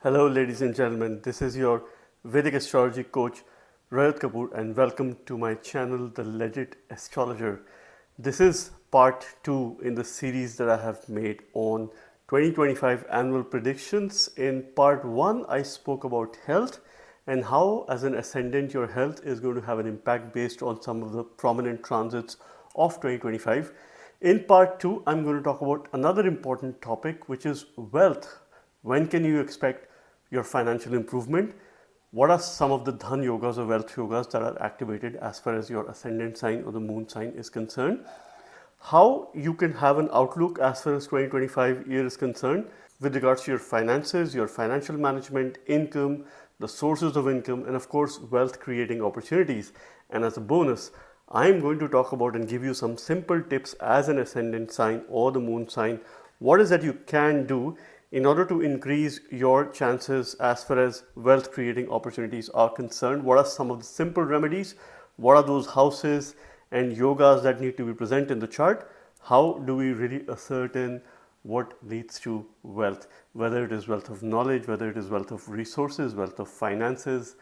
Hello, ladies and gentlemen. This is your Vedic astrology coach, Rajat Kapoor, and welcome to my channel, The Legit Astrologer. This is part 2 in the series that I have made on 2025 annual predictions. In part 1, I spoke about health and how, as an ascendant, your health is going to have an impact based on some of the prominent transits of 2025. In part 2, I'm going to talk about another important topic, which is wealth. When can you expect your financial improvement? What are some of the Dhan yogas or wealth yogas that are activated as far as your ascendant sign or the moon sign is concerned? How you can have an outlook as far as 2025 year is concerned with regards to your finances, your financial management, income, the sources of income, and of course, wealth creating opportunities. And as a bonus, I'm going to talk about and give you some simple tips as an ascendant sign or the moon sign. What is that you can do in order to increase your chances as far as wealth creating opportunities are concerned? What are some of the simple remedies? What are those houses and yogas that need to be present in the chart? How do we really ascertain what leads to wealth? Whether it is wealth of knowledge, whether it is wealth of resources, wealth of finances,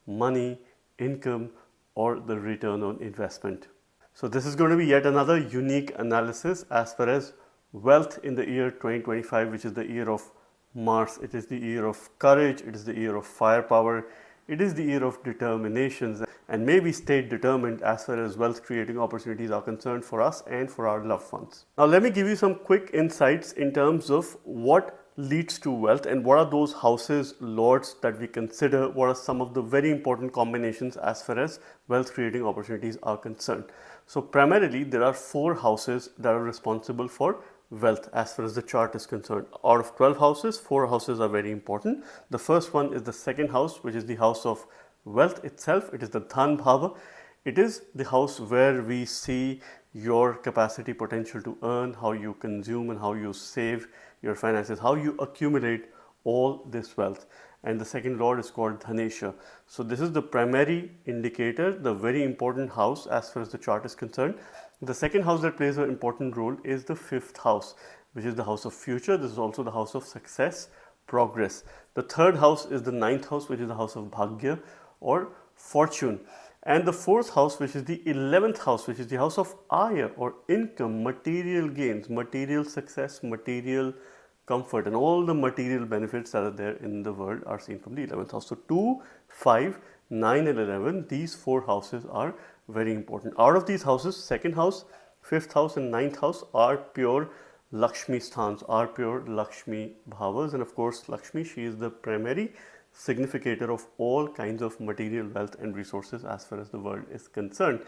money, income, or the return on investment. So this is going to be yet another unique analysis as far as wealth in the year 2025, which is the year of Mars. It is the year of courage, it is the year of firepower, it is the year of determinations, and maybe stay determined as far as wealth creating opportunities are concerned for us and for our loved ones. Now let me give you some quick insights in terms of what leads to wealth and what are those houses, lords that we consider. What are some of the very important combinations as far as wealth creating opportunities are concerned? So primarily there are 4 houses that are responsible for wealth as far as the chart is concerned. Out of 12 houses, 4 houses are very important. The first one is the second house, which is the house of wealth itself. It is the Dhan Bhava. It is the house where we see your capacity, potential to earn, how you consume and how you save your finances, how you accumulate all this wealth. And the second lord is called Dhanesha. So this is the primary indicator, the very important house as far as the chart is concerned. The second house that plays an important role is the 5th house, which is the house of future. This is also the house of success, progress. The third house is the 9th house, which is the house of Bhagya or fortune. And the 4th house, which is the 11th house, which is the house of Aya or income, material gains, material success, material comfort, and all the material benefits that are there in the world are seen from the 11th house. So 2, 5, 9 and 11, these 4 houses are very important. Out of these houses, 2nd house, 5th house and 9th house are pure Lakshmi sthans, are pure Lakshmi bhavas, and of course Lakshmi, she is the primary significator of all kinds of material wealth and resources as far as the world is concerned.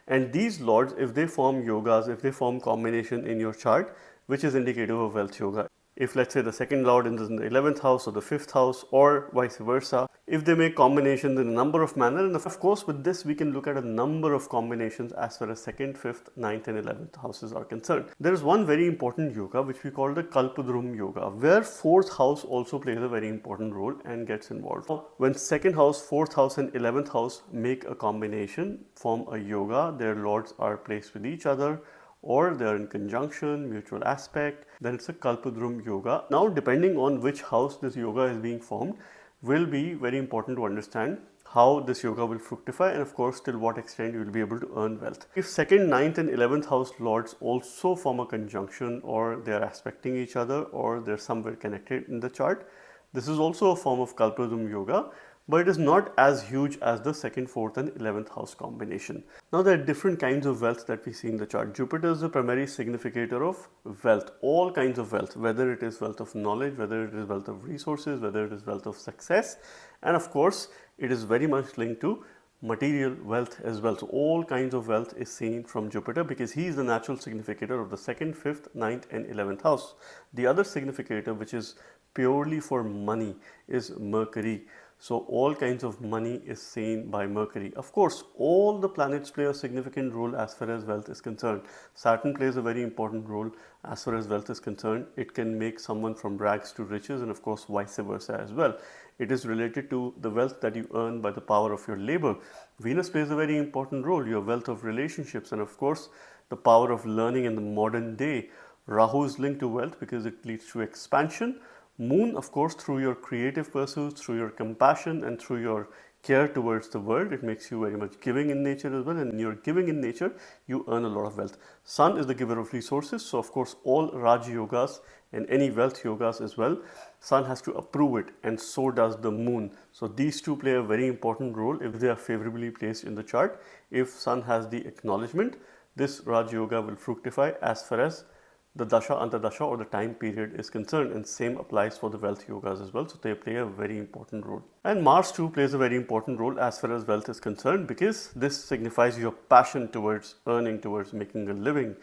And these lords, if they form yogas, if they form combination in your chart, which is indicative of wealth yoga, if let's say the second lord is in the 11th house or the 5th house or vice versa, if they make combinations in a number of manner, and of course with this we can look at a number of combinations as far as 2nd, 5th, 9th and 11th houses are concerned. There is one very important yoga which we call the Kalpadrum yoga, where 4th house also plays a very important role and gets involved. When 2nd house, 4th house and 11th house make a combination, form a yoga, their lords are placed with each other or they are in conjunction, mutual aspect, then it's a Kalpadrum yoga. Now depending on which house this yoga is being formed will be very important to understand how this yoga will fructify and of course till what extent you will be able to earn wealth. If 2nd, 9th and 11th house lords also form a conjunction or they are aspecting each other or they are somewhere connected in the chart, this is also a form of Kalpadrum yoga, but it is not as huge as the 2nd, 4th and 11th house combination. Now there are different kinds of wealth that we see in the chart. Jupiter is the primary significator of wealth, all kinds of wealth, whether it is wealth of knowledge, whether it is wealth of resources, whether it is wealth of success, and of course it is very much linked to material wealth as well. So all kinds of wealth is seen from Jupiter because he is the natural significator of the 2nd, 5th, 9th and 11th house. The other significator which is purely for money is Mercury. So all kinds of money is seen by Mercury. Of course, all the planets play a significant role as far as wealth is concerned. Saturn plays a very important role as far as wealth is concerned. It can make someone from rags to riches and of course vice versa as well. It is related to the wealth that you earn by the power of your labor. Venus plays a very important role, your wealth of relationships and of course the power of learning in the modern day. Rahu is linked to wealth because it leads to expansion, Moon, of course, through your creative pursuits, through your compassion and through your care towards the world, it makes you very much giving in nature as well, and when you're giving in nature, you earn a lot of wealth. Sun is the giver of resources, so of course all Raj yogas and any wealth yogas as well, Sun has to approve it, and so does the Moon. So these two play a very important role if they are favorably placed in the chart. If Sun has the acknowledgement, this Raj yoga will fructify as far as the dasha, antardasha, or the time period is concerned, and same applies for the wealth yogas as well. So they play a very important role. And Mars too plays a very important role as far as wealth is concerned, because this signifies your passion towards earning, towards making a living,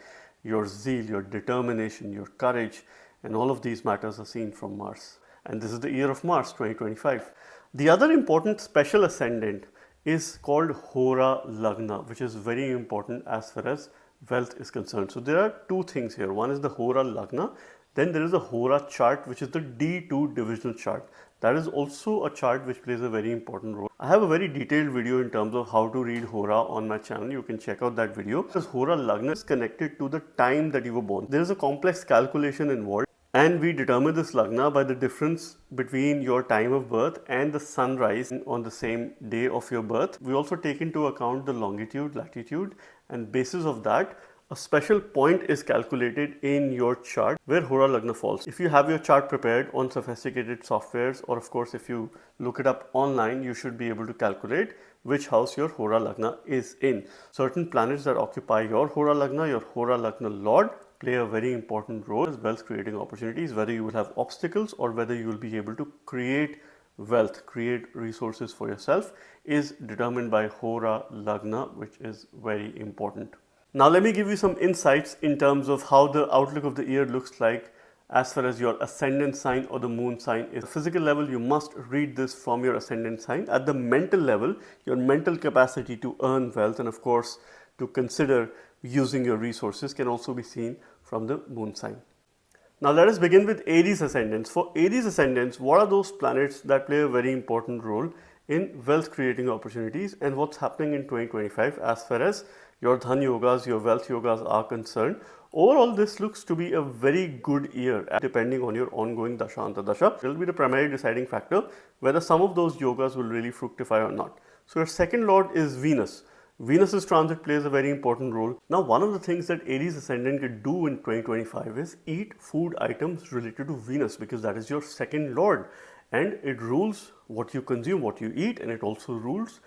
your zeal, your determination, your courage, and all of these matters are seen from Mars. And this is the year of Mars 2025. The other important special ascendant is called Hora Lagna, which is very important as far as wealth is concerned. So there are two things here. One is the Hora Lagna, then there is a Hora chart, which is the D2 divisional chart. That is also a chart which plays a very important role. I have a very detailed video in terms of how to read Hora on my channel. You can check out that video. Because Hora Lagna is connected to the time that you were born. There is a complex calculation involved, and we determine this Lagna by the difference between your time of birth and the sunrise on the same day of your birth. We also take into account the longitude, latitude, and basis of that, a special point is calculated in your chart where Hora Lagna falls. If you have your chart prepared on sophisticated softwares, or of course if you look it up online, you should be able to calculate which house your Hora Lagna is in. Certain planets that occupy your Hora Lagna Lord, play a very important role as wealth creating opportunities, whether you will have obstacles or whether you will be able to create wealth, create resources for yourself, is determined by Hora Lagna, which is very important. Now let me give you some insights in terms of how the outlook of the year looks like as far as your ascendant sign or the moon sign is. At the physical level, you must read this from your ascendant sign. At the mental level, your mental capacity to earn wealth and of course to consider using your resources can also be seen from the moon sign. Now let us begin with Aries ascendants. For Aries ascendants, what are those planets that play a very important role in wealth creating opportunities, and what's happening in 2025 as far as your Dhan yogas, your wealth yogas are concerned? Overall, this looks to be a very good year depending on your ongoing dasha antardasha. It will be the primary deciding factor whether some of those yogas will really fructify or not. So your second lord is Venus. Venus's transit plays a very important role. Now, one of the things that Aries ascendant can do in 2025 is eat food items related to Venus, because that is your second lord and it rules what you consume, what you eat, and it also rules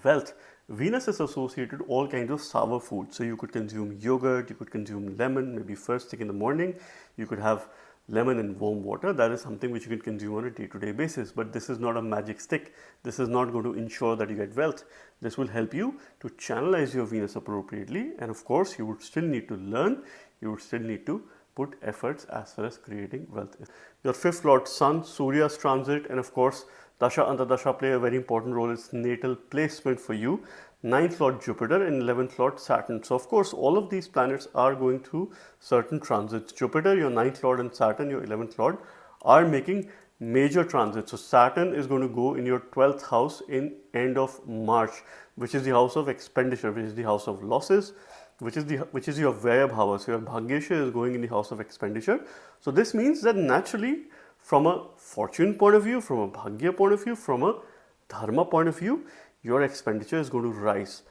wealth. Venus is associated with all kinds of sour food. So you could consume yogurt, you could consume lemon, maybe first thing in the morning. You could have lemon in warm water. That is something which you can consume on a day-to-day basis. But this is not a magic stick. This is not going to ensure that you get wealth. This will help you to channelize your Venus appropriately. And of course, you would still need to learn. You would still need to put efforts as far as creating wealth. Your fifth lord Sun, Surya's transit, and of course Dasha Antardasha play a very important role. It's natal placement for you. Ninth lord Jupiter and 11th lord Saturn. So of course all of these planets are going through certain transits. Jupiter, your 9th lord, and Saturn, your 11th lord, are making major transits. So Saturn is going to go in your 12th house in end of March, which is the house of expenditure, which is the house of losses, which is your Vyaya Bhava. So your Bhagyesha is going in the house of expenditure. So this means that naturally, from a fortune point of view, from a Bhagya point of view, from a Dharma point of view, your expenditure is going to rise.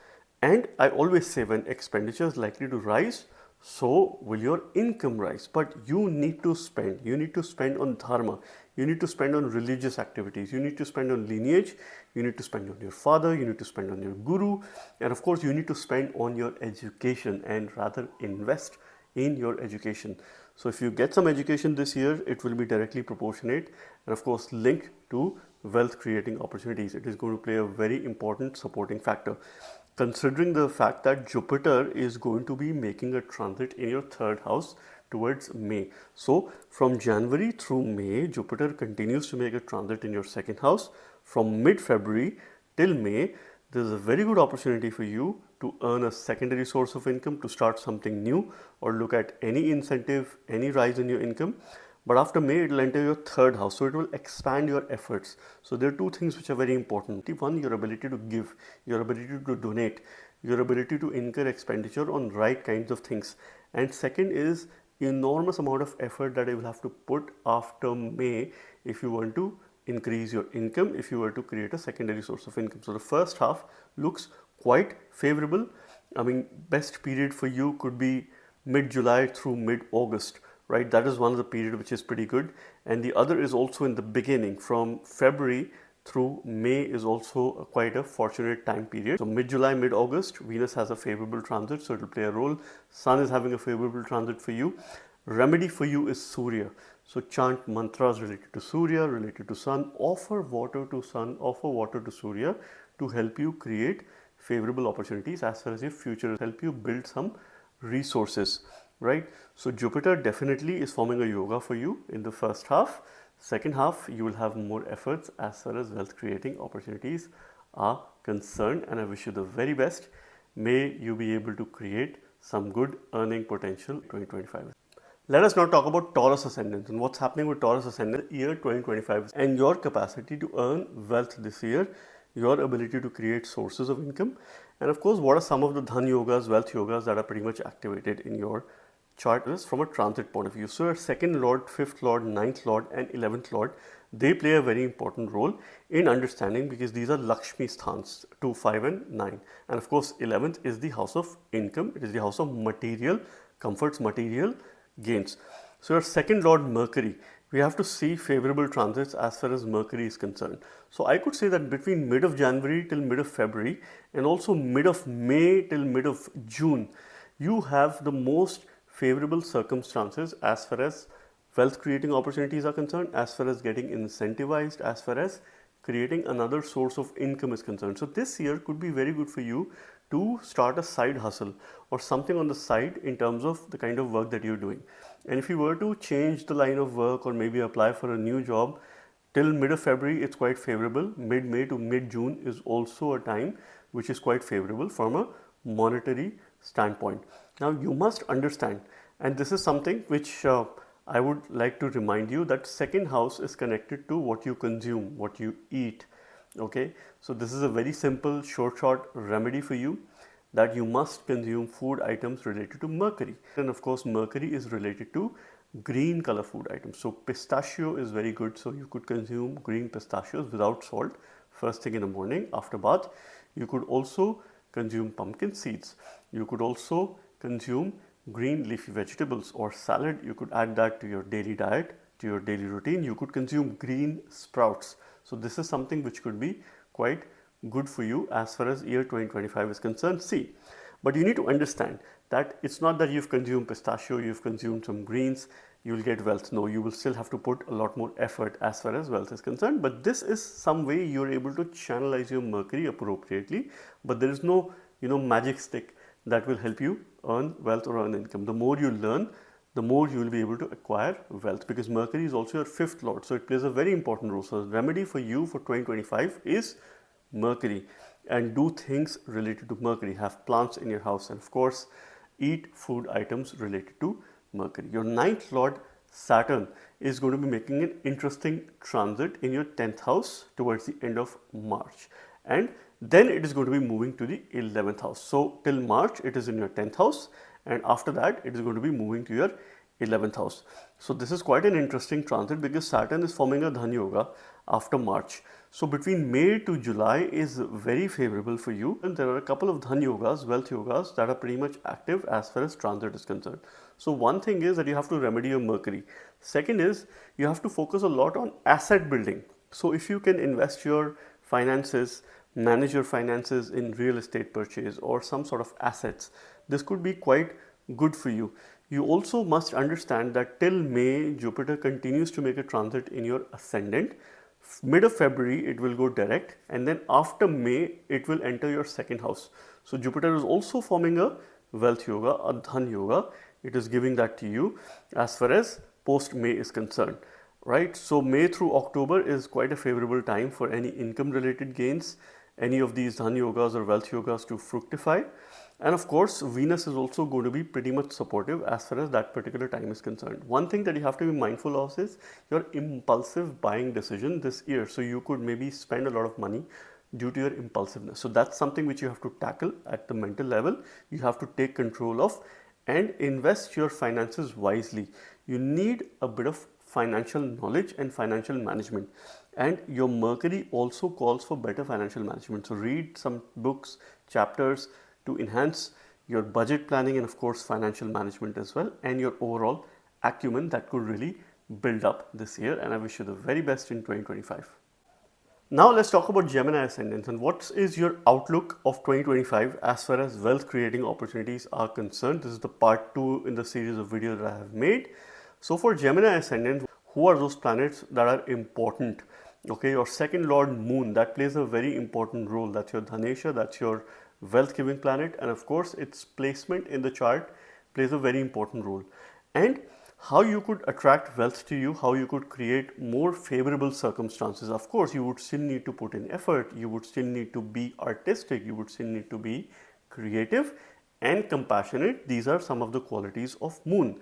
And I always say, when expenditure is likely to rise, so will your income rise. But you need to spend. You need to spend on Dharma. You need to spend on religious activities. You need to spend on lineage. You need to spend on your father. You need to spend on your guru. And of course, you need to spend on your education and rather invest in your education. So if you get some education this year, it will be directly proportionate and of course linked to wealth creating opportunities. It is going to play a very important supporting factor. Considering the fact that Jupiter is going to be making a transit in your third house towards May. So from January through May, Jupiter continues to make a transit in your second house. From mid-February till May, there is a very good opportunity for you to earn a secondary source of income, to start something new, or look at any incentive, any rise in your income. But after May, it will enter your third house, so it will expand your efforts. So there are two things which are very important. One, your ability to give, your ability to donate, your ability to incur expenditure on right kinds of things. And second is enormous amount of effort that you will have to put after May if you want to increase your income, if you were to create a secondary source of income. So the first half looks quite favorable. I mean, best period for you could be mid-July through mid-August, right? That is one of the period which is pretty good. And the other is also in the beginning, from February through May is also quite a fortunate time period. So mid-July, mid-August, Venus has a favorable transit, so it will play a role. Sun is having a favorable transit for you. Remedy for you is Surya. So chant mantras related to Surya, related to Sun, offer water to Sun, offer water to Surya to help you create favorable opportunities as far as your future, help you build some resources, right? So Jupiter definitely is forming a yoga for you in the first half. Second half, you will have more efforts as far as wealth creating opportunities are concerned, and I wish you the very best. May you be able to create some good earning potential in 2025. Let us now talk about Taurus Ascendants and what's happening with Taurus Ascendant year 2025 and your capacity to earn wealth this year, your ability to create sources of income, and of course, what are some of the Dhan yogas, wealth yogas that are pretty much activated in your chart is from a transit point of view. So your second lord, fifth lord, ninth lord and 11th lord, they play a very important role in understanding because these are Lakshmi sthans, 2, 5 and 9. And of course 11th is the house of income, it is the house of material comforts, material gains. So your second lord Mercury, we have to see favorable transits as far as Mercury is concerned. So I could say that between mid of January till mid of February and also mid of May till mid of June, you have the most favorable circumstances as far as wealth creating opportunities are concerned, as far as getting incentivized, as far as creating another source of income is concerned. So this year could be very good for you to start a side hustle or something on the side in terms of the kind of work that you're doing. And if you were to change the line of work or maybe apply for a new job till mid of February, it's quite favorable. Mid-May to mid-June is also a time which is quite favorable from a monetary standpoint. Now you must understand, and this is something which I would like to remind you, that second house is connected to what you consume, what you eat. Okay, so this is a very simple short remedy for you, that you must consume food items related to Mercury. And of course Mercury is related to green color food items. So pistachio is very good, so you could consume green pistachios without salt first thing in the morning after bath. You could also consume pumpkin seeds. You could also consume green leafy vegetables or salad. You could add that to your daily diet, to your daily routine. You could consume green sprouts. So this is something which could be quite good for you as far as year 2025 is concerned. See, but you need to understand that it's not that you've consumed pistachio, you've consumed some greens, you will get wealth. No, you will still have to put a lot more effort as far as wealth is concerned. But this is some way you're able to channelize your Mercury appropriately. But there is no, magic stick that will help you earn wealth or earn income. The more you learn, the more you will be able to acquire wealth, because Mercury is also your fifth lord. So it plays a very important role. So the remedy for you for 2025 is Mercury, and do things related to Mercury. Have plants in your house, and of course eat food items related to Mercury. Your ninth lord Saturn is going to be making an interesting transit in your 10th house towards the end of March, and then it is going to be moving to the 11th house. So till March it is in your 10th house, and after that it is going to be moving to your 11th house. So this is quite an interesting transit because Saturn is forming a Dhan yoga after March. So between May to July is very favorable for you, and there are a couple of Dhan yogas, wealth yogas, that are pretty much active as far as transit is concerned. So one thing is that you have to remedy your Mercury. Second is you have to focus a lot on asset building. So if you can invest your finances, manage your finances in real estate purchase or some sort of assets, this could be quite good for you. You also must understand that till May, Jupiter continues to make a transit in your ascendant. Mid of February it will go direct, and then after May it will enter your second house. So Jupiter is also forming a wealth yoga, a Dhan yoga. It is giving that to you as far as post May is concerned, right? So May through October is quite a favorable time for any income related gains, any of these Dhan yogas or wealth yogas to fructify. And of course, Venus is also going to be pretty much supportive as far as that particular time is concerned. One thing that you have to be mindful of is your impulsive buying decision this year. So you could maybe spend a lot of money due to your impulsiveness. So that's something which you have to tackle at the mental level. You have to take control of and invest your finances wisely. You need a bit of financial knowledge and financial management, and your Mercury also calls for better financial management. So read some books, chapters to enhance your budget planning and of course financial management as well, and your overall acumen that could really build up this year. And I wish you the very best in 2025. Now let's talk about Gemini Ascendants and what is your outlook of 2025 as far as wealth creating opportunities are concerned. This is the part 2 in the series of videos that I have made. So for Gemini Ascendants, who are those planets that are important? Okay, your second lord moon, that plays a very important role. That's your Dhanesha, that's your wealth giving planet, and of course its placement in the chart plays a very important role. And how you could attract wealth to you, how you could create more favorable circumstances. Of course, you would still need to put in effort, you would still need to be artistic, you would still need to be creative and compassionate. These are some of the qualities of moon.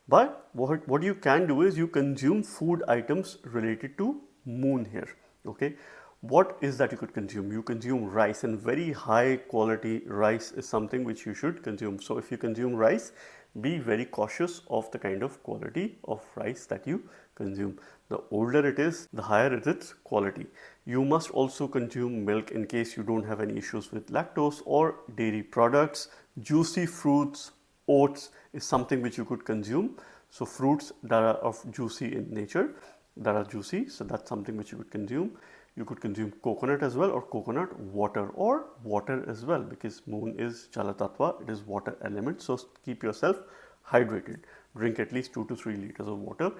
But what you can do is you consume food items related to moon here. Okay, what is that you could consume? You consume rice, and very high quality rice is something which you should consume. So if you consume rice, be very cautious of the kind of quality of rice that you consume. The older it is, the higher is its quality. You must also consume milk in case you don't have any issues with lactose or dairy products. Juicy fruits, oats is something which you could consume. So fruits that are of juicy in nature, that are juicy, so that's something which you could consume. You could consume coconut as well, or coconut water, or water as well, because moon is Jala Tattva, it is water element. So keep yourself hydrated. Drink at least 2 to 3 liters of water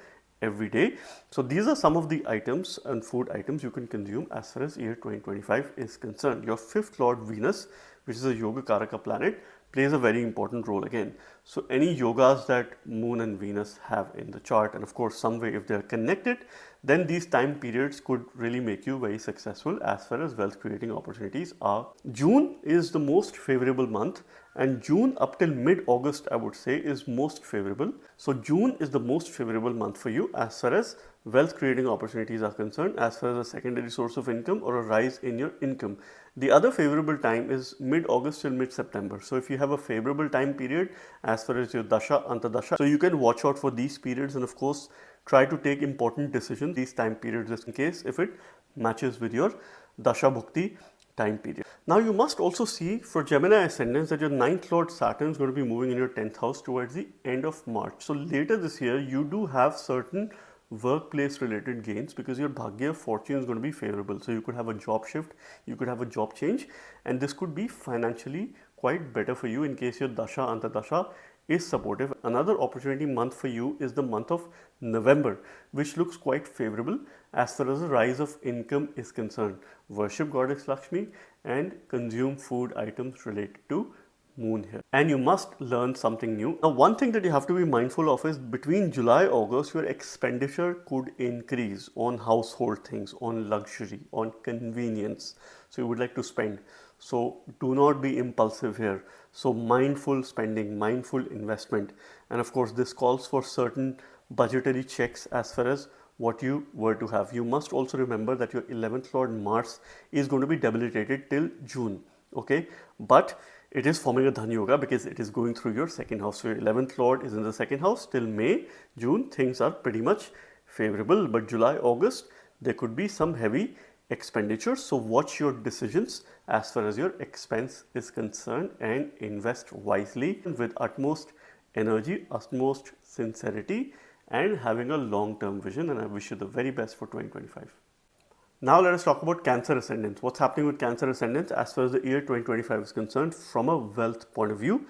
every day. So these are some of the items and food items you can consume as far as year 2025 is concerned. Your fifth lord Venus, which is a Yoga Karaka planet, plays a very important role again. So any yogas that moon and Venus have in the chart, and of course some way if they are connected, then these time periods could really make you very successful as far as wealth creating opportunities are. June is the most favorable month, and June up till mid-August I would say is most favorable. So June is the most favorable month for you as far as wealth creating opportunities are concerned, as far as a secondary source of income or a rise in your income. The other favorable time is mid-August till mid-September. So if you have a favorable time period as far as your Dasha, Antardasha, so you can watch out for these periods, and of course try to take important decisions these time periods just in case if it matches with your Dasha Bhukti time period. Now you must also see for Gemini Ascendants that your 9th Lord Saturn is going to be moving in your 10th house towards the end of March. So later this year you do have certain workplace related gains because your Bhagya fortune is going to be favorable. So you could have a job shift, you could have a job change, and this could be financially quite better for you in case your Dasha Antardasha is supportive. Another opportunity month for you is the month of November, which looks quite favorable as far as the rise of income is concerned. Worship Goddess Lakshmi and consume food items related to moon here, and you must learn something new. Now one thing that you have to be mindful of is between July August your expenditure could increase on household things, on luxury, on convenience. So you would like to spend, so do not be impulsive here. So mindful spending, mindful investment, and of course this calls for certain budgetary checks as far as what you were to have. You must also remember that your 11th Lord Mars is going to be debilitated till June, okay, but it is forming a Dhan Yoga because it is going through your second house. So your 11th Lord is in the second house till May, June, things are pretty much favorable, but July, August, there could be some heavy expenditures. So watch your decisions as far as your expense is concerned and invest wisely with utmost energy, utmost sincerity, and having a long-term vision. And I wish you the very best for 2025. Now let us talk about Cancer Ascendants. What's happening with Cancer Ascendants as far as the year 2025 is concerned from a wealth point of view.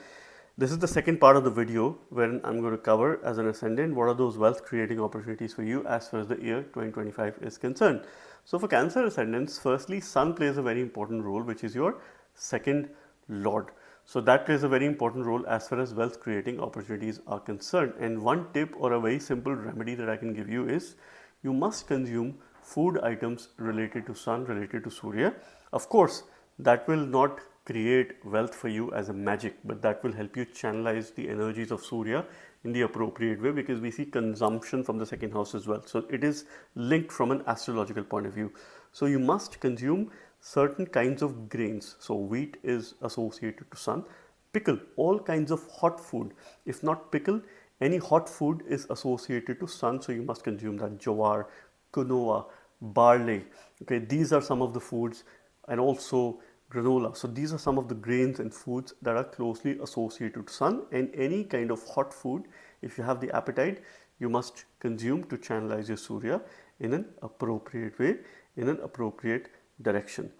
This is the second part of the video wherein I'm going to cover as an ascendant what are those wealth creating opportunities for you as far as the year 2025 is concerned. So for Cancer Ascendants, firstly Sun plays a very important role, which is your second lord. So that plays a very important role as far as wealth creating opportunities are concerned. And one tip or a very simple remedy that I can give you is you must consume food items related to Sun, related to Surya. Of course, that will not create wealth for you as a magic, but that will help you channelize the energies of Surya in the appropriate way, because we see consumption from the second house as well. So it is linked from an astrological point of view. So you must consume certain kinds of grains. So wheat is associated to Sun, pickle, all kinds of hot food. If not pickle, any hot food is associated to sun, so you must consume that. Jowar, quinoa, barley. Okay, these are some of the foods, and also granola. So these are some of the grains and foods that are closely associated to sun, and any kind of hot food, if you have the appetite, you must consume to channelize your Surya in an appropriate way, in an appropriate direction.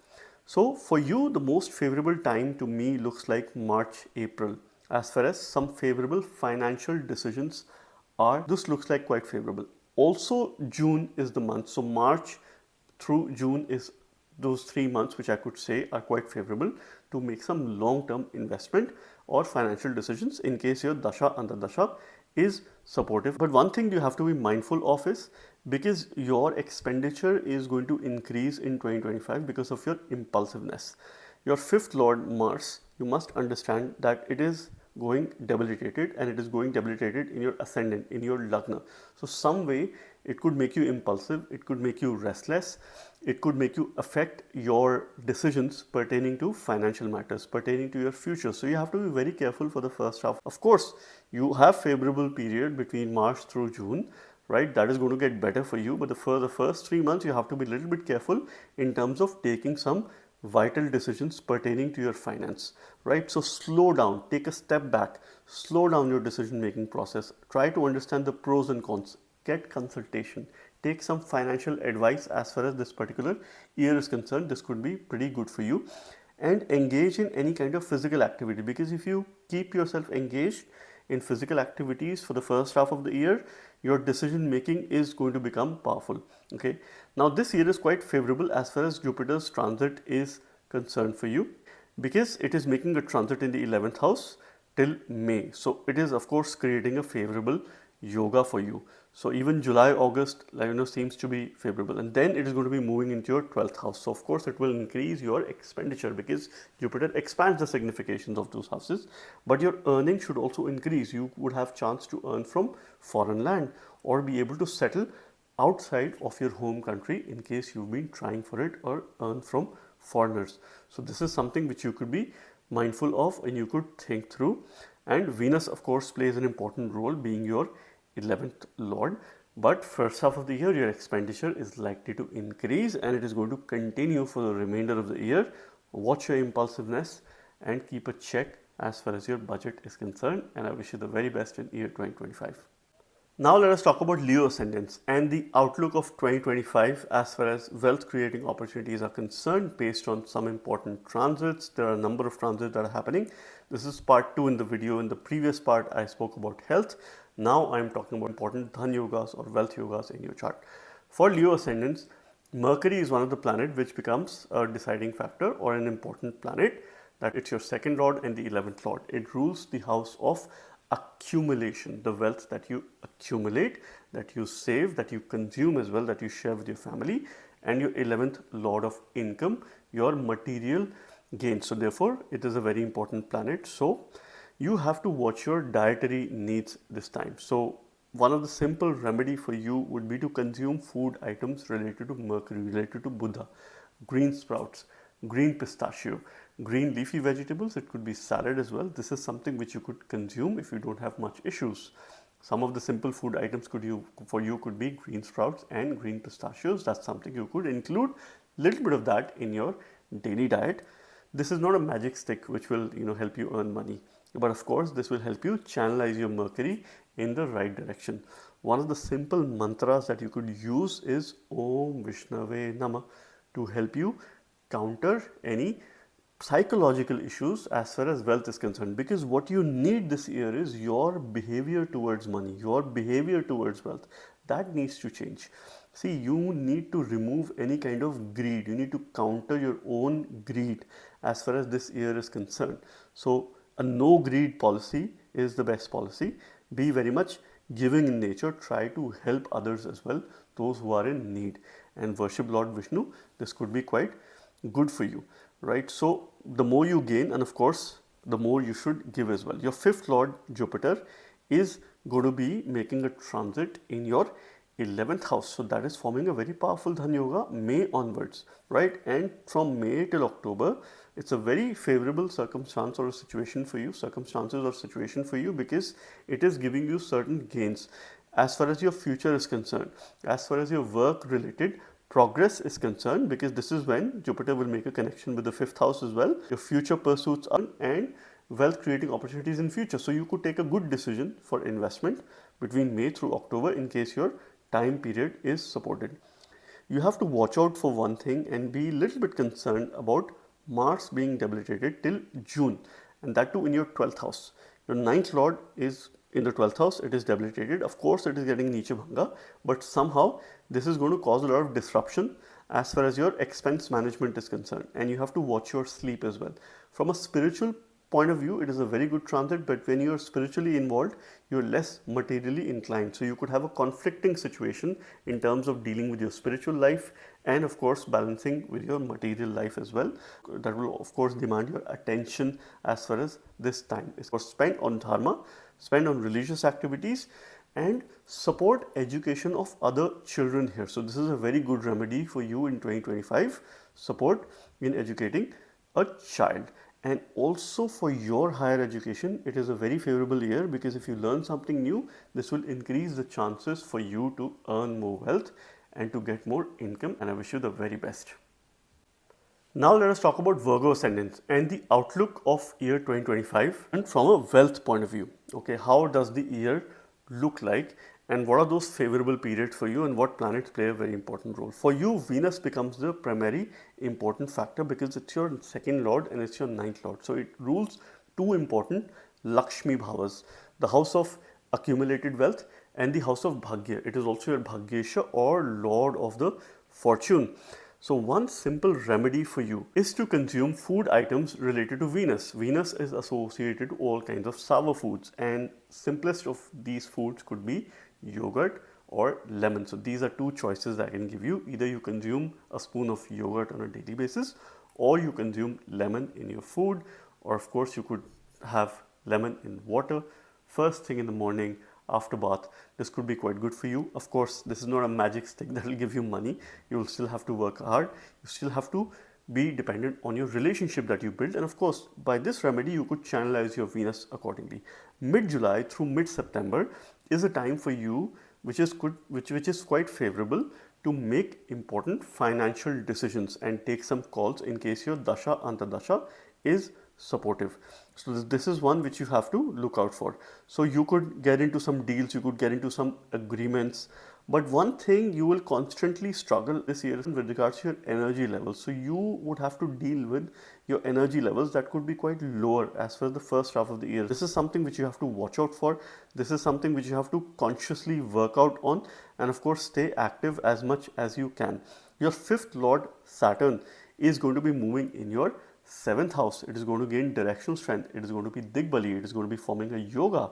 So for you, the most favorable time to me looks like March, April. As far as some favorable financial decisions are, this looks like quite favorable. Also, June is the month. So March through June is those 3 months which I could say are quite favorable to make some long-term investment or financial decisions in case your Dasha Antardasha is supportive. But one thing you have to be mindful of is, because your expenditure is going to increase in 2025 because of your impulsiveness. Your fifth lord Mars, you must understand that it is going debilitated, and it is going debilitated in your ascendant, in your Lagna. So some way it could make you impulsive, it could make you restless, it could make you affect your decisions pertaining to financial matters, pertaining to your future. So you have to be very careful for the first half. Of course, you have favorable period between March through June, right? That is going to get better for you, but for the first 3 months you have to be a little bit careful in terms of taking some vital decisions pertaining to your finance, right? So slow down, take a step back, slow down your decision making process, try to understand the pros and cons, get consultation, take some financial advice. As far as this particular year is concerned, this could be pretty good for you. And engage in any kind of physical activity, because if you keep yourself engaged in physical activities for the first half of the year, your decision making is going to become powerful. Okay, now this year is quite favorable as far as Jupiter's transit is concerned for you, because it is making a transit in the 11th house till May. So it is of course creating a favorable yoga for you. So even July, August, seems to be favorable, and then it is going to be moving into your 12th house. So of course it will increase your expenditure, because Jupiter expands the significations of those houses, but your earning should also increase. You would have chance to earn from foreign land or be able to settle outside of your home country in case you've been trying for it, or earn from foreigners. So this is something which you could be mindful of and you could think through. And Venus of course plays an important role, being your 11th lord, but first half of the year your expenditure is likely to increase, and it is going to continue for the remainder of the year. Watch your impulsiveness and keep a check as far as your budget is concerned, and I wish you the very best in year 2025. Now let us talk about Leo ascendants and the outlook of 2025 as far as wealth creating opportunities are concerned, based on some important transits. There are a number of transits that are happening. This is part 2 in the video. In the previous part I spoke about health. Now I am talking about important Dhan yogas or wealth yogas in your chart. For Leo ascendants, Mercury is one of the planets which becomes a deciding factor, or an important planet, that it's your second lord and the 11th lord. It rules the house of accumulation, the wealth that you accumulate, that you save, that you consume as well, that you share with your family, and your 11th lord of income, your material gains. So therefore it is a very important planet. So you have to watch your dietary needs this time. So one of the simple remedy for you would be to consume food items related to Mercury, related to Buddha, green sprouts, green pistachio, green leafy vegetables. It could be salad as well. This is something which you could consume if you don't have much issues. Some of the simple food items could be green sprouts and green pistachios. That's something you could include little bit of that in your daily diet. This is not a magic stick which will help you earn money, but of course this will help you channelize your Mercury in the right direction. One of the simple mantras that you could use is Om Vishnave Nama to help you counter any psychological issues as far as wealth is concerned, because what you need this year is your behavior towards money, your behavior towards wealth. That needs to change. See, you need to remove any kind of greed. You need to counter your own greed as far as this year is concerned. So a no greed policy is the best policy. Be very much giving in nature. Try to help others as well, those who are in need, and worship Lord Vishnu. This could be quite good for you, right? So the more you gain, and of course the more you should give as well. Your fifth lord Jupiter is going to be making a transit in your 11th house. So that is forming a very powerful Dhan Yoga May onwards, right? And from May till October, it's a very favorable circumstance or a situation for you, circumstances or situation for you, because it is giving you certain gains as far as your future is concerned, as far as your work related progress is concerned, because this is when Jupiter will make a connection with the 5th house as well. Your future pursuits are and wealth creating opportunities in future. So you could take a good decision for investment between May through October in case your time period is supported. You have to watch out for one thing and be a little bit concerned about Mars being debilitated till June, and that too in your 12th house. Your 9th lord is in the 12th house, it is debilitated. Of course, it is getting Nicha Bhanga, but somehow this is going to cause a lot of disruption as far as your expense management is concerned, and you have to watch your sleep as well. From a spiritual point of view, it is a very good transit, but when you are spiritually involved, you're less materially inclined. So you could have a conflicting situation in terms of dealing with your spiritual life and of course balancing with your material life as well. That will of course demand your attention as far as this time is spent on dharma, spend on religious activities, and support education of other children here. So this is a very good remedy for you in 2025, support in educating a child. And also for your higher education, it is a very favorable year, because if you learn something new, this will increase the chances for you to earn more wealth and to get more income, and I wish you the very best. Now let us talk about Virgo ascendants and the outlook of year 2025 and from a wealth point of view. Okay, how does the year look like, and what are those favorable periods for you, and what planets play a very important role? For you, Venus becomes the primary important factor because it's your second lord and it's your 9th lord. So it rules two important Lakshmi bhavas, the house of accumulated wealth and the house of Bhagya. It is also your Bhagyesha or lord of the fortune. So one simple remedy for you is to consume food items related to Venus. Venus is associated to all kinds of sour foods, and simplest of these foods could be yogurt or lemon. So these are two choices that I can give you. Either you consume a spoon of yogurt on a daily basis, or you consume lemon in your food, or of course you could have lemon in water first thing in the morning after bath. This could be quite good for you. Of course, this is not a magic stick that will give you money. You will still have to work hard. You still have to be dependent on your relationship that you build, and of course by this remedy you could channelize your Venus accordingly. Mid-July through mid-September is a time for you which is quite favorable to make important financial decisions and take some calls in case your Dasha Antardasha is supportive. So this is one which you have to look out for. So you could get into some deals, you could get into some agreements, but one thing you will constantly struggle this year is with regards to your energy levels. So you would have to deal with your energy levels that could be quite lower as far as the first half of the year. This is something which you have to watch out for. This is something which you have to consciously work out on, and of course stay active as much as you can. Your 5th lord Saturn is going to be moving in your 7th house. It is going to gain directional strength. It is going to be Digbali. It is going to be forming a yoga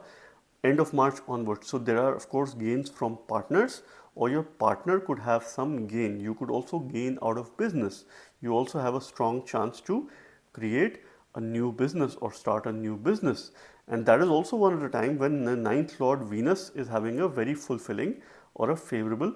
end of March onwards. So there are of course gains from partners, or your partner could have some gain. You could also gain out of business. You also have a strong chance to create a new business or start a new business. And that is also one of the time when the 9th lord Venus is having a very fulfilling or a favorable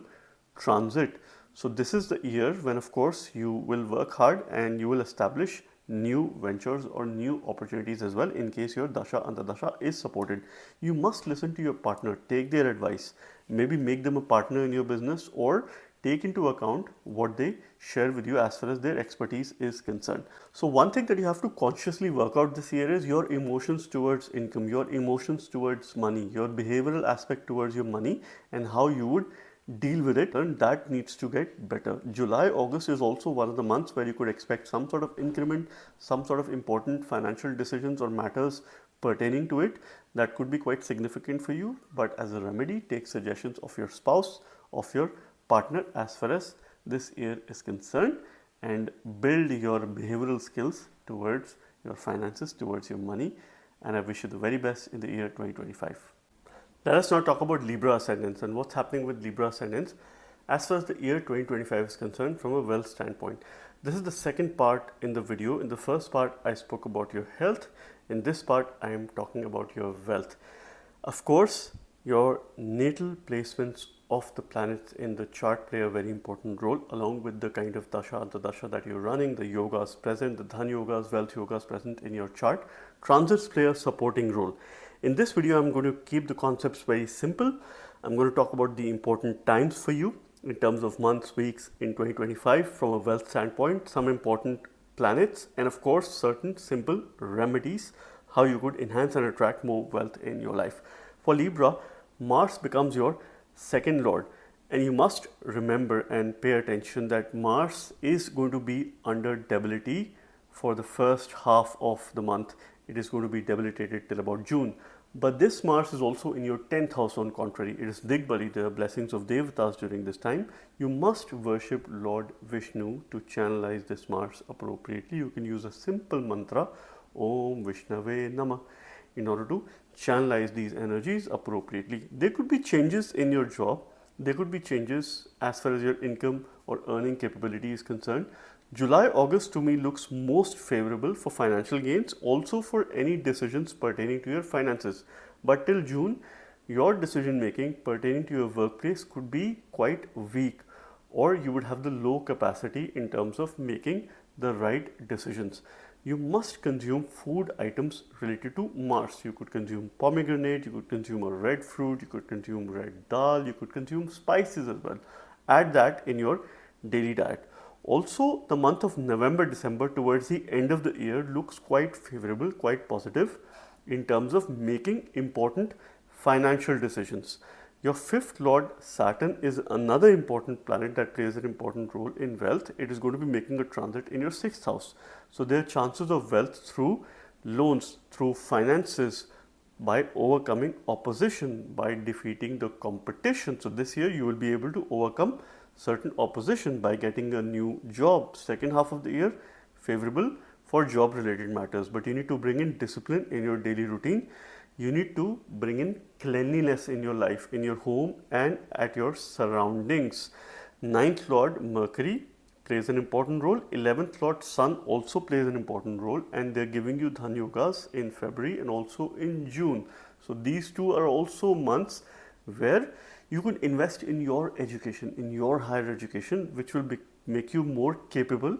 transit. So this is the year when of course you will work hard and you will establish new ventures or new opportunities as well in case your Dasha Antardasha is supported. You must listen to your partner, take their advice, maybe make them a partner in your business, or take into account what they share with you as far as their expertise is concerned. So one thing that you have to consciously work out this year is your emotions towards income, your emotions towards money, your behavioral aspect towards your money, and how you would deal with it, and that needs to get better. July, August is also one of the months where you could expect some sort of increment, some sort of important financial decisions or matters pertaining to it that could be quite significant for you. But as a remedy, take suggestions of your spouse, of your partner as far as this year is concerned, and build your behavioral skills towards your finances, towards your money, and I wish you the very best in the year 2025. Let us now talk about Libra ascendants and what's happening with Libra ascendants as far as the year 2025 is concerned from a wealth standpoint. This is the second part in the video. In the first part, I spoke about your health. In this part, I am talking about your wealth. Of course, your natal placements of the planets in the chart play a very important role, along with the kind of dasha, antardasha that you're running, the yogas present, the dhan yogas, wealth yogas present in your chart. Transits play a supporting role. In this video, I'm going to keep the concepts very simple. I'm going to talk about the important times for you in terms of months, weeks in 2025 from a wealth standpoint, some important planets, and of course certain simple remedies how you could enhance and attract more wealth in your life. For Libra, Mars becomes your second lord, and you must remember and pay attention that Mars is going to be under debility for the first half of the month. It is going to be debilitated till about June. But this Mars is also in your 10th house on contrary. It is Digbali, the blessings of Devatas during this time. You must worship Lord Vishnu to channelize this Mars appropriately. You can use a simple mantra, Om Vishnave Namah, in order to channelize these energies appropriately. There could be changes in your job. There could be changes as far as your income or earning capability is concerned. July, August to me looks most favorable for financial gains, also for any decisions pertaining to your finances. But till June, your decision making pertaining to your workplace could be quite weak, or you would have the low capacity in terms of making the right decisions. You must consume food items related to Mars. You could consume pomegranate, you could consume a red fruit, you could consume red dal, you could consume spices as well. Add that in your daily diet. Also, the month of November, December towards the end of the year looks quite favorable, quite positive in terms of making important financial decisions. Your fifth lord Saturn is another important planet that plays an important role in wealth. It is going to be making a transit in your sixth house. So there are chances of wealth through loans, through finances, by overcoming opposition, by defeating the competition. So this year you will be able to overcome certain opposition by getting a new job. Second half of the year favorable for job related matters, but you need to bring in discipline in your daily routine. You need to bring in cleanliness in your life, in your home and at your surroundings. Ninth lord Mercury plays an important role. 11th lord Sun also plays an important role, and they're giving you Dhan yogas in February and also in June. So these two are also months where you could invest in your education, in your higher education, which will make you more capable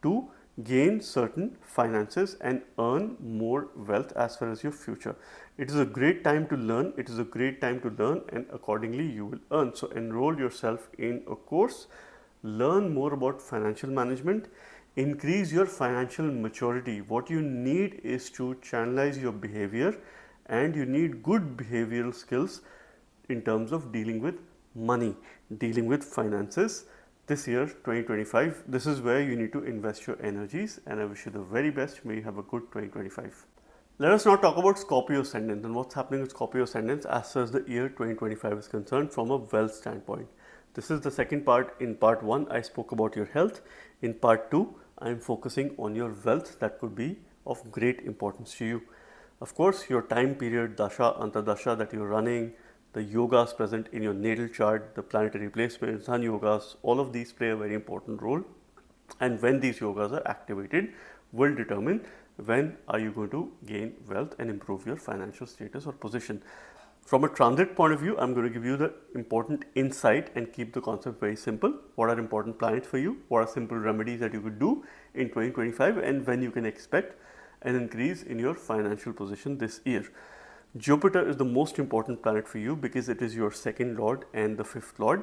to gain certain finances and earn more wealth as far as your future. It is a great time to learn. It is a great time to learn, and accordingly you will earn. So enroll yourself in a course, learn more about financial management, increase your financial maturity. What you need is to channelize your behavior, and you need good behavioral skills in terms of dealing with money, dealing with finances. This year 2025, this is where you need to invest your energies, and I wish you the very best. May you have a good 2025. Let us now talk about Scorpio Ascendants and what's happening with Scorpio Ascendants as far as the year 2025 is concerned from a wealth standpoint. This is the second part. In part 1, I spoke about your health. In part 2, I am focusing on your wealth that could be of great importance to you. Of course, your time period, dasha, antardasha that you're running, the yogas present in your natal chart, the planetary placements, Dhan yogas, all of these play a very important role. And when these yogas are activated will determine when are you going to gain wealth and improve your financial status or position. From a transit point of view, I'm going to give you the important insight and keep the concept very simple. What are important planets for you? What are simple remedies that you could do in 2025, and when you can expect an increase in your financial position this year. Jupiter is the most important planet for you because it is your second lord and the fifth lord,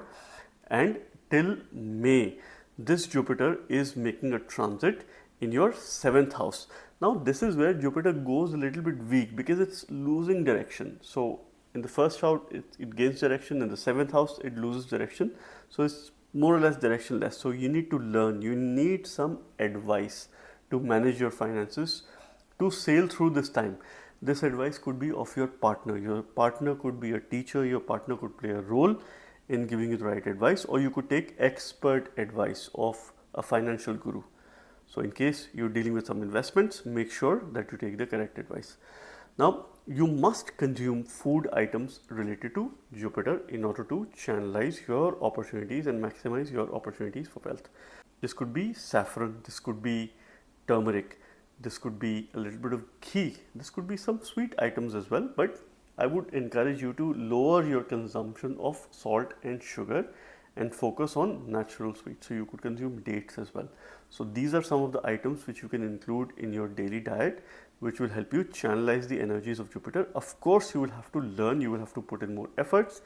and till May this Jupiter is making a transit in your 7th house. Now this is where Jupiter goes a little bit weak because it's losing direction. So in the first house it gains direction, in the 7th house it loses direction, so it's more or less directionless. So you need to learn, you need some advice to manage your finances, to sail through this time. This advice could be of your partner. Your partner could be a teacher, your partner could play a role in giving you the right advice, or you could take expert advice of a financial guru. So in case you're dealing with some investments, make sure that you take the correct advice. Now, you must consume food items related to Jupiter in order to channelize your opportunities and maximize your opportunities for wealth. This could be saffron, this could be turmeric, this could be a little bit of ghee, this could be some sweet items as well, but I would encourage you to lower your consumption of salt and sugar and focus on natural sweets. So you could consume dates as well. So these are some of the items which you can include in your daily diet, which will help you channelize the energies of Jupiter. Of course, you will have to learn, you will have to put in more efforts.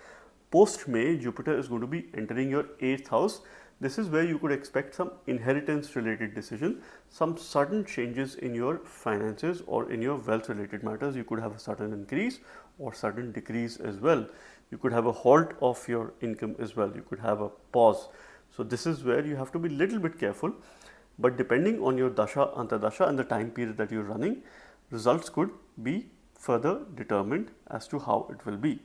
Post May, Jupiter is going to be entering your 8th house. This is where you could expect some inheritance related decision, some sudden changes in your finances or in your wealth related matters. You could have a sudden increase or sudden decrease as well. You could have a halt of your income as well. You could have a pause. So this is where you have to be little bit careful, but depending on your dasha, antardasha and the time period that you're running, results could be further determined as to how it will be.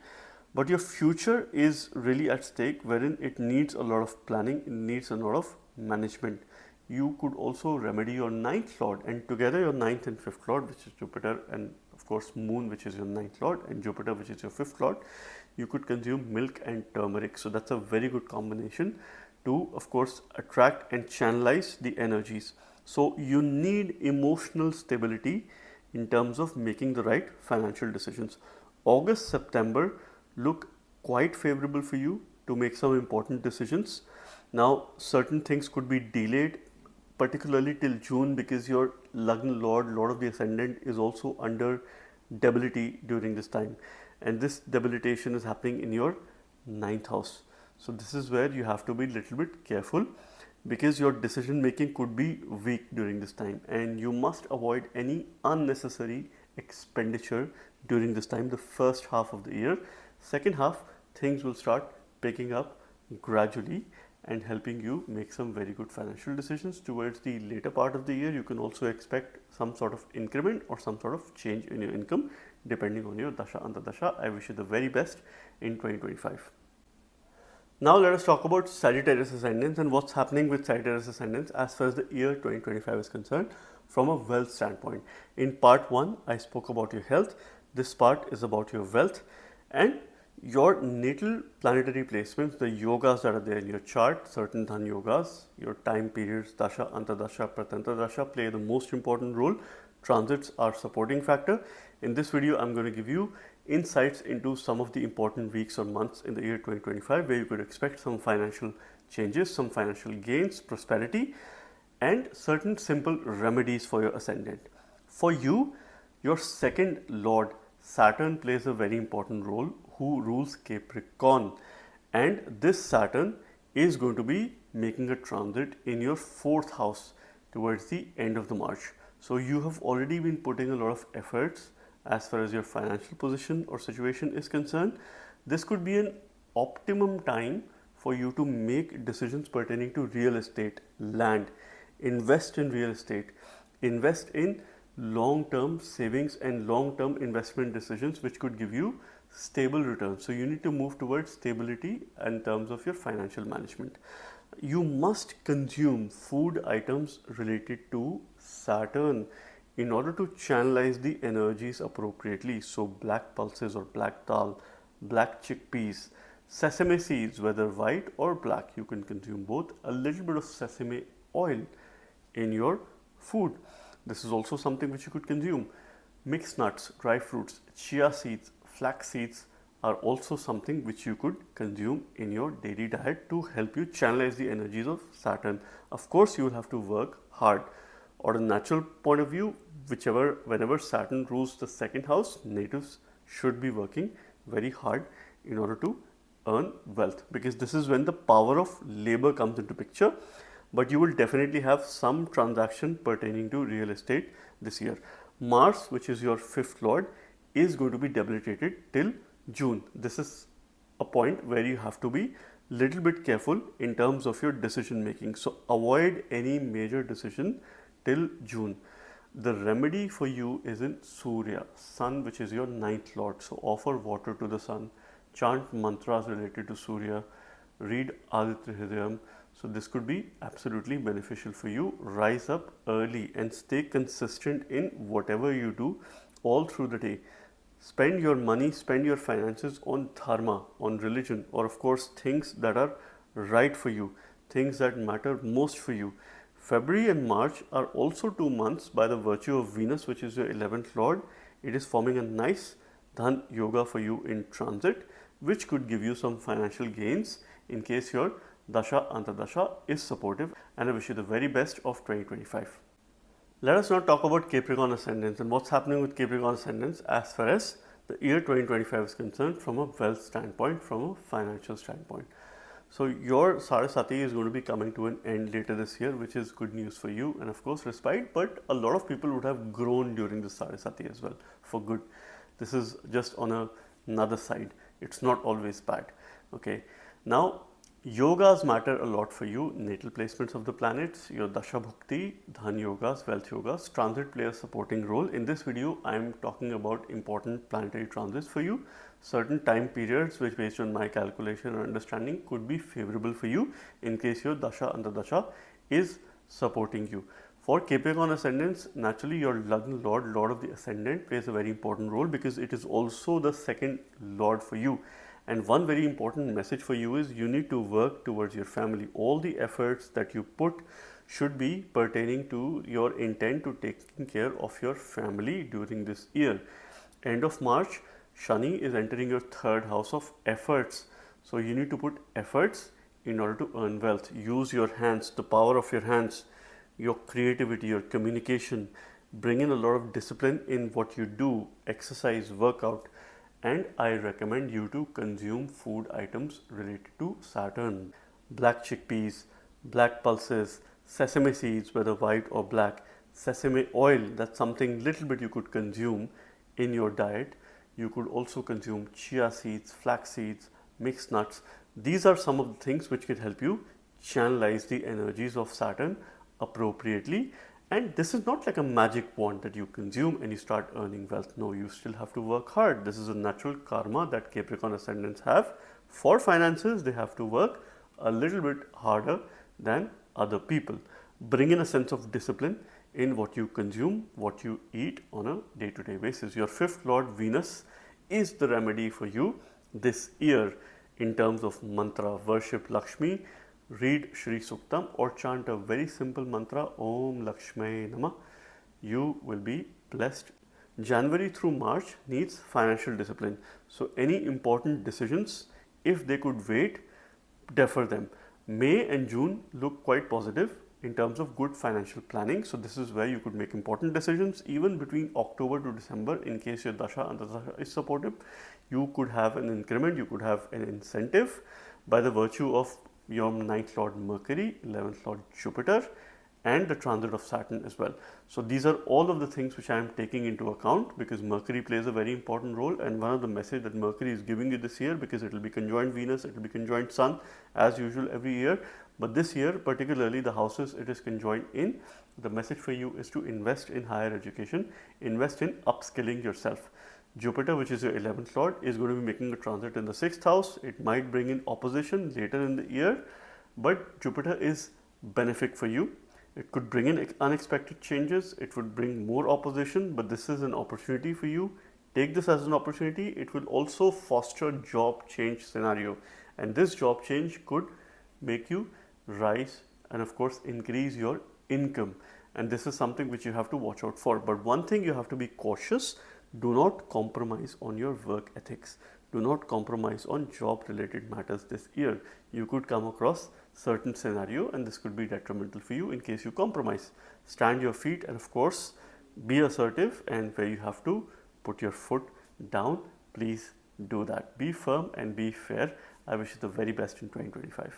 But your future is really at stake, wherein it needs a lot of planning, it needs a lot of management. You could also remedy your 9th lord, and together your 9th and 5th lord, which is Jupiter, and of course moon, which is your 9th lord, and Jupiter, which is your 5th lord, you could consume milk and turmeric. So that's a very good combination to, of course, attract and channelize the energies. So you need emotional stability in terms of making the right financial decisions. August, September look quite favorable for you to make some important decisions. Now, certain things could be delayed, particularly till June, because your Lagna lord, lord of the ascendant, is also under debility during this time, and this debilitation is happening in your 9th house. So this is where you have to be a little bit careful, because your decision making could be weak during this time, and you must avoid any unnecessary expenditure during this time, the first half of the year. Second half, things will start picking up gradually and helping you make some very good financial decisions. Towards the later part of the year, you can also expect some sort of increment or some sort of change in your income depending on your dasha antardasha. I wish you the very best in 2025. Now let us talk about Sagittarius Ascendants and what's happening with Sagittarius Ascendants as far as the year 2025 is concerned from a wealth standpoint. In part 1, I spoke about your health. This part is about your wealth and your natal planetary placements, the yogas that are there in your chart, certain Dhan yogas, your time periods, dasha, antardasha, pratantardasha play the most important role. Transits are supporting factor. In this video, I'm going to give you insights into some of the important weeks or months in the year 2025 where you could expect some financial changes, some financial gains, prosperity, and certain simple remedies for your ascendant. For you, your second lord, Saturn, plays a very important role, who rules Capricorn, and this Saturn is going to be making a transit in your 4th house towards the end of the March. So you have already been putting a lot of efforts as far as your financial position or situation is concerned. This could be an optimum time for you to make decisions pertaining to real estate, land, invest in real estate, invest in long-term savings and long-term investment decisions which could give you stable returns. So you need to move towards stability in terms of your financial management. You must consume food items related to Saturn in order to channelize the energies appropriately. So black pulses or black dal, black chickpeas, sesame seeds, whether white or black, you can consume both. A little bit of sesame oil in your food. This is also something which you could consume. Mixed nuts, dry fruits, chia seeds, flax seeds are also something which you could consume in your daily diet to help you channelize the energies of Saturn. Of course, you will have to work hard. On a natural point of view, whenever Saturn rules the 2nd house, natives should be working very hard in order to earn wealth, because this is when the power of labor comes into picture. But you will definitely have some transaction pertaining to real estate this year. Mars, which is your 5th lord, is going to be debilitated till June. This is a point where you have to be little bit careful in terms of your decision making. So avoid any major decision till June. The remedy for you is in Surya, Sun, which is your 9th lord. So offer water to the sun, chant mantras related to Surya, read Aditya Hridayam. So this could be absolutely beneficial for you. Rise up early and stay consistent in whatever you do all through the day. Spend your money, spend your finances on dharma, on religion, or of course things that are right for you, things that matter most for you. February and March are also 2 months by the virtue of Venus, which is your 11th lord. It is forming a nice Dhan yoga for you in transit, which could give you some financial gains in case your Dasha Antardasha is supportive, and I wish you the very best of 2025. Let us now talk about Capricorn Ascendants and what's happening with Capricorn Ascendants as far as the year 2025 is concerned from a wealth standpoint, from a financial standpoint. So your Saraswati is going to be coming to an end later this year, which is good news for you and of course respite, but a lot of people would have grown during the Saraswati as well for good. This is just on another side. It's not always bad. Okay. Now, yogas matter a lot for you. Natal placements of the planets, your Dasha Bhakti, Dhan yogas, wealth yogas, transit play a supporting role. In this video, I am talking about important planetary transits for you. Certain time periods which based on my calculation or understanding could be favorable for you in case your Dasha Antardasha is supporting you. For Capricorn Ascendants, naturally your Lagna Lord, Lord of the Ascendant, plays a very important role because it is also the second Lord for you. And one very important message for you is you need to work towards your family. All the efforts that you put should be pertaining to your intent to taking care of your family during this year. End of March, Shani is entering your third house of efforts. So you need to put efforts in order to earn wealth. Use your hands, the power of your hands, your creativity, your communication. Bring in a lot of discipline in what you do, exercise, workout. And I recommend you to consume food items related to Saturn. Black chickpeas, black pulses, sesame seeds, whether white or black, sesame oil, that's something little bit you could consume in your diet. You could also consume chia seeds, flax seeds, mixed nuts. These are some of the things which can help you channelize the energies of Saturn appropriately. And this is not like a magic wand that you consume and you start earning wealth. No, you still have to work hard. This is a natural karma that Capricorn Ascendants have. For finances, they have to work a little bit harder than other people. Bring in a sense of discipline in what you consume, what you eat on a day-to-day basis. Your fifth Lord Venus is the remedy for you this year in terms of mantra. Worship Lakshmi, read Shri Suktam or chant a very simple mantra, Om Lakshmi Namah. You will be blessed. January through March needs financial discipline. So any important decisions, if they could wait, defer them. May and June look quite positive in terms of good financial planning. So this is where you could make important decisions. Even between October to December, in case your Dasha Antardasha is supportive, you could have an increment, you could have an incentive by the virtue of your 9th Lord Mercury, 11th Lord Jupiter and the transit of Saturn as well. So these are all of the things which I am taking into account because Mercury plays a very important role, and one of the message that Mercury is giving you this year, because it will be conjoined Venus, it will be conjoined Sun as usual every year, but this year particularly the houses it is conjoined in, the message for you is to invest in higher education, invest in upskilling yourself. Jupiter, which is your 11th Lord, is going to be making a transit in the 6th house. It might bring in opposition later in the year, but Jupiter is benefic for you. It could bring in unexpected changes, it would bring more opposition, but this is an opportunity for you. Take this as an opportunity. It will also foster job change scenario, and this job change could make you rise and of course increase your income, and this is something which you have to watch out for. But one thing you have to be cautious, do not compromise on your work ethics. Do not compromise on job related matters this year. You could come across certain scenario and this could be detrimental for you in case you compromise. Stand your feet and of course be assertive, and where you have to put your foot down, please do that. Be firm and be fair. I wish you the very best in 2025.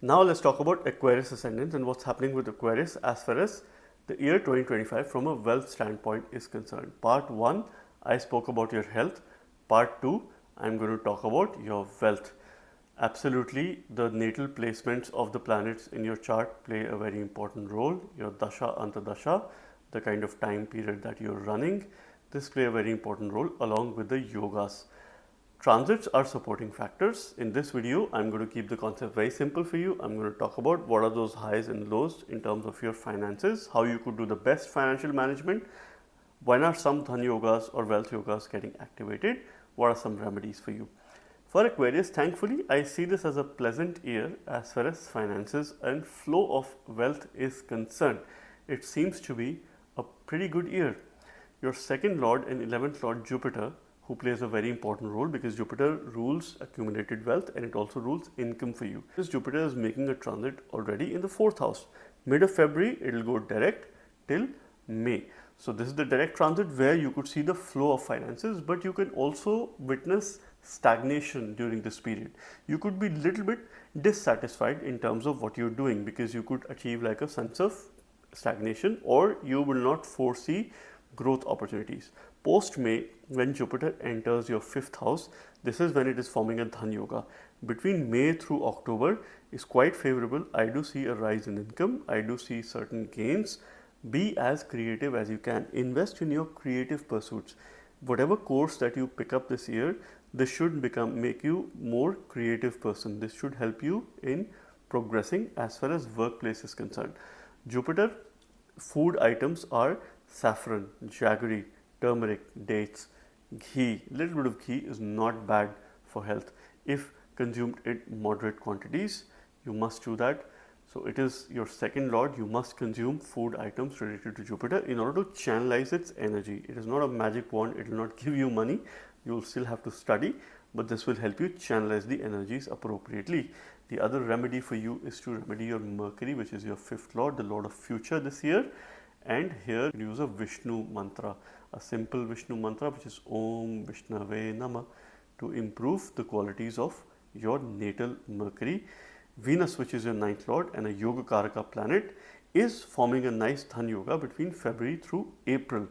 Now let's talk about Aquarius Ascendants and what's happening with Aquarius as far as the year 2025 from a wealth standpoint is concerned. Part 1, I spoke about your health. Part 2, I'm going to talk about your wealth. Absolutely, the natal placements of the planets in your chart play a very important role. Your Dasha Antardasha, the kind of time period that you're running, this play a very important role along with the yogas. Transits are supporting factors. In this video, I'm going to keep the concept very simple for you. I'm going to talk about what are those highs and lows in terms of your finances, how you could do the best financial management, when are some Dhan yogas or wealth yogas getting activated, what are some remedies for you. For Aquarius, thankfully, I see this as a pleasant year as far as finances and flow of wealth is concerned. It seems to be a pretty good year. Your second Lord and 11th Lord Jupiter, who plays a very important role because Jupiter rules accumulated wealth and it also rules income for you. This Jupiter is making a transit already in the 4th house. Mid of February, it will go direct till May. So this is the direct transit where you could see the flow of finances, but you can also witness stagnation during this period. You could be little bit dissatisfied in terms of what you're doing because you could achieve like a sense of stagnation, or you will not foresee growth opportunities. Post May, when Jupiter enters your 5th house, this is when it is forming a Dhan Yoga. Between May through October is quite favorable. I do see a rise in income. I do see certain gains. Be as creative as you can. Invest in your creative pursuits. Whatever course that you pick up this year, this should make you more creative person. This should help you in progressing as far as workplace is concerned. Jupiter food items are saffron, jaggery, turmeric, dates, ghee. Little bit of ghee is not bad for health if consumed in moderate quantities. You must do that. So it is your second lord. You must consume food items related to Jupiter in order to channelize its energy. It is not a magic wand. It will not give you money. You will still have to study, but this will help you channelize the energies appropriately. The other remedy for you is to remedy your Mercury, which is your 5th lord, the lord of future this year. And here use a Vishnu mantra, a simple Vishnu mantra, which is Om Vishnave Nama, to improve the qualities of your natal Mercury. Venus, which is your 9th lord and a Yoga Karaka planet, is forming a nice Dhan Yoga between February through April.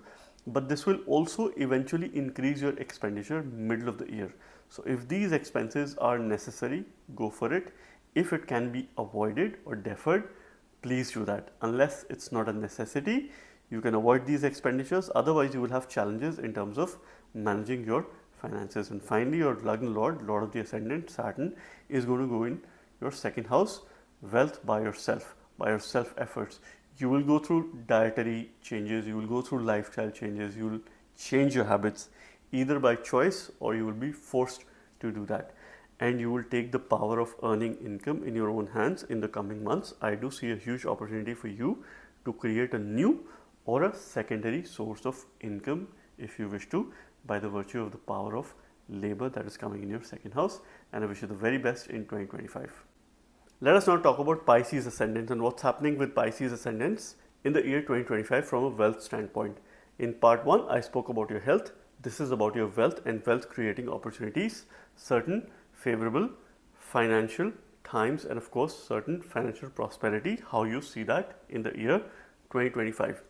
But this will also eventually increase your expenditure middle of the year. So if these expenses are necessary, go for it. If it can be avoided or deferred, please do that. Unless it's not a necessity, you can avoid these expenditures. Otherwise, you will have challenges in terms of managing your finances. And finally, your Lagna lord, lord of the ascendant, Saturn, is going to go in your 2nd house, wealth by yourself efforts. You will go through dietary changes, you will go through lifestyle changes, you will change your habits either by choice or you will be forced to do that. And you will take the power of earning income in your own hands in the coming months. I do see a huge opportunity for you to create a new or a secondary source of income if you wish to, by the virtue of the power of labor that is coming in your 2nd house. And I wish you the very best in 2025. Let us now talk about Pisces Ascendants and what's happening with Pisces Ascendants in the year 2025 from a wealth standpoint. In part 1, I spoke about your health. This is about your wealth and wealth creating opportunities, certain favorable financial times, and of course certain financial prosperity, how you see that in the year 2025.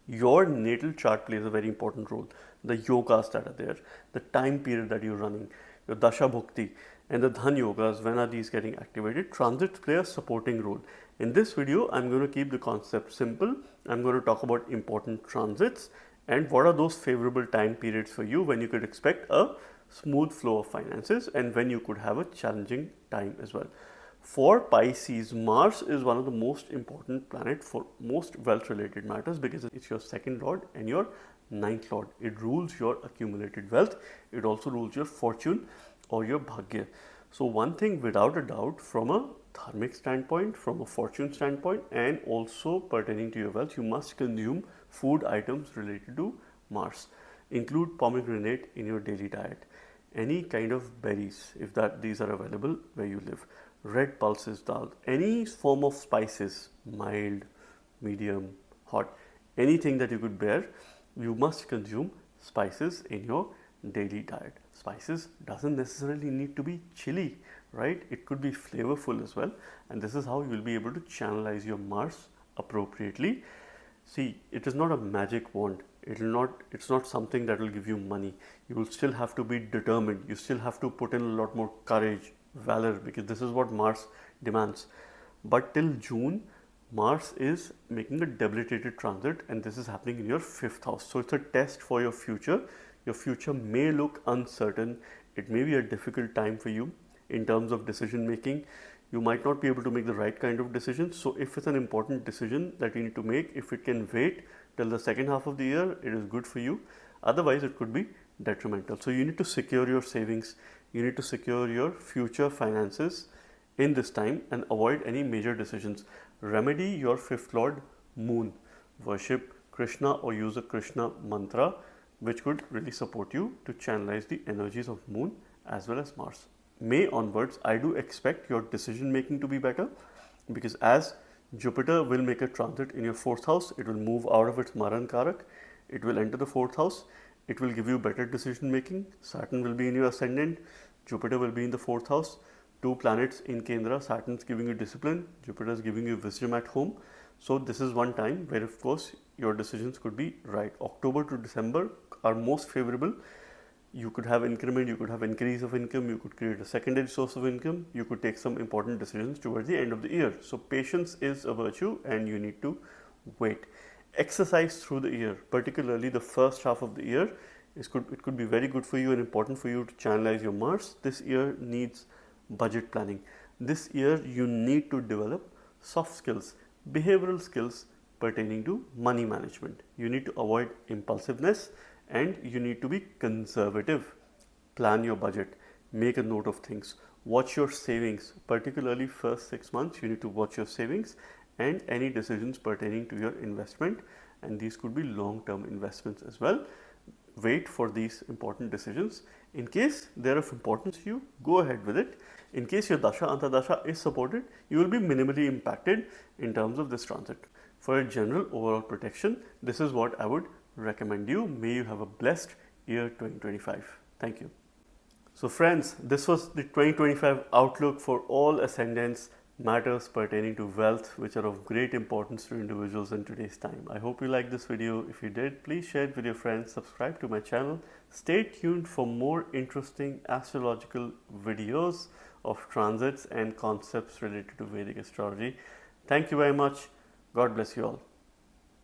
Your natal chart plays a very important role. The yogas that are there, the time period that you're running, your dasha bhukti and the Dhan yogas, when are these getting activated? Transits play a supporting role. In this video, I'm going to keep the concept simple. I'm going to talk about important transits and what are those favorable time periods for you when you could expect a smooth flow of finances and when you could have a challenging time as well. For Pisces, Mars is one of the most important planet for most wealth related matters because it's your 2nd lord and your 9th lord. It rules your accumulated wealth. It also rules your fortune or your bhagya. So one thing without a doubt, from a dharmic standpoint, from a fortune standpoint, and also pertaining to your wealth, you must consume food items related to Mars. Include pomegranate in your daily diet. Any kind of berries, if these are available where you live. Red pulses dal. Any form of spices, mild, medium, hot, anything that you could bear, you must consume spices in your daily diet. Spices doesn't necessarily need to be chili, right? It could be flavorful as well, and this is how you will be able to channelize your Mars appropriately. See, it is not a magic wand. It's not something that will give you money. You will still have to be determined. You still have to put in a lot more courage, valor, because this is what Mars demands. But till June, Mars is making a debilitated transit and this is happening in your 5th house. So it's a test for your future. Your future may look uncertain. It may be a difficult time for you in terms of decision making. You might not be able to make the right kind of decisions. So if it's an important decision that you need to make, if it can wait till the 2nd half of the year, it is good for you. Otherwise, it could be detrimental. So you need to secure your savings. You need to secure your future finances in this time and avoid any major decisions. Remedy your 5th lord Moon. Worship Krishna or use a Krishna mantra which could really support you to channelize the energies of Moon as well as Mars. May onwards, I do expect your decision making to be better, because as Jupiter will make a transit in your 4th house, it will move out of its Maran Karak, it will enter the 4th house, it will give you better decision making. Saturn will be in your ascendant, Jupiter will be in the 4th house, two planets in Kendra. Saturn is giving you discipline, Jupiter is giving you wisdom at home. So this is one time where of course your decisions could be right. October to December are most favorable. You could have increment, you could have increase of income, you could create a secondary source of income, you could take some important decisions towards the end of the year. So patience is a virtue and you need to wait. Exercise through the year, particularly the first half of the year. It could be very good for you and important for you to channelize your Mars. This year needs budget planning. This year you need to develop soft skills, behavioral skills pertaining to money management. You need to avoid impulsiveness and you need to be conservative. Plan your budget, make a note of things, watch your savings, particularly first 6 months. You need to watch your savings and any decisions pertaining to your investment, and these could be long-term investments as well. Wait for these important decisions. In case they're of importance to you, go ahead with it. In case your Dasha Antardasha is supported, you will be minimally impacted in terms of this transit. For a general overall protection, this is what I would recommend you. May you have a blessed year 2025. Thank you. So friends, this was the 2025 outlook for all ascendants, matters pertaining to wealth, which are of great importance to individuals in today's time. I hope you liked this video. If you did, please share it with your friends, subscribe to my channel. Stay tuned for more interesting astrological videos of transits and concepts related to Vedic astrology. Thank you very much. God bless you all.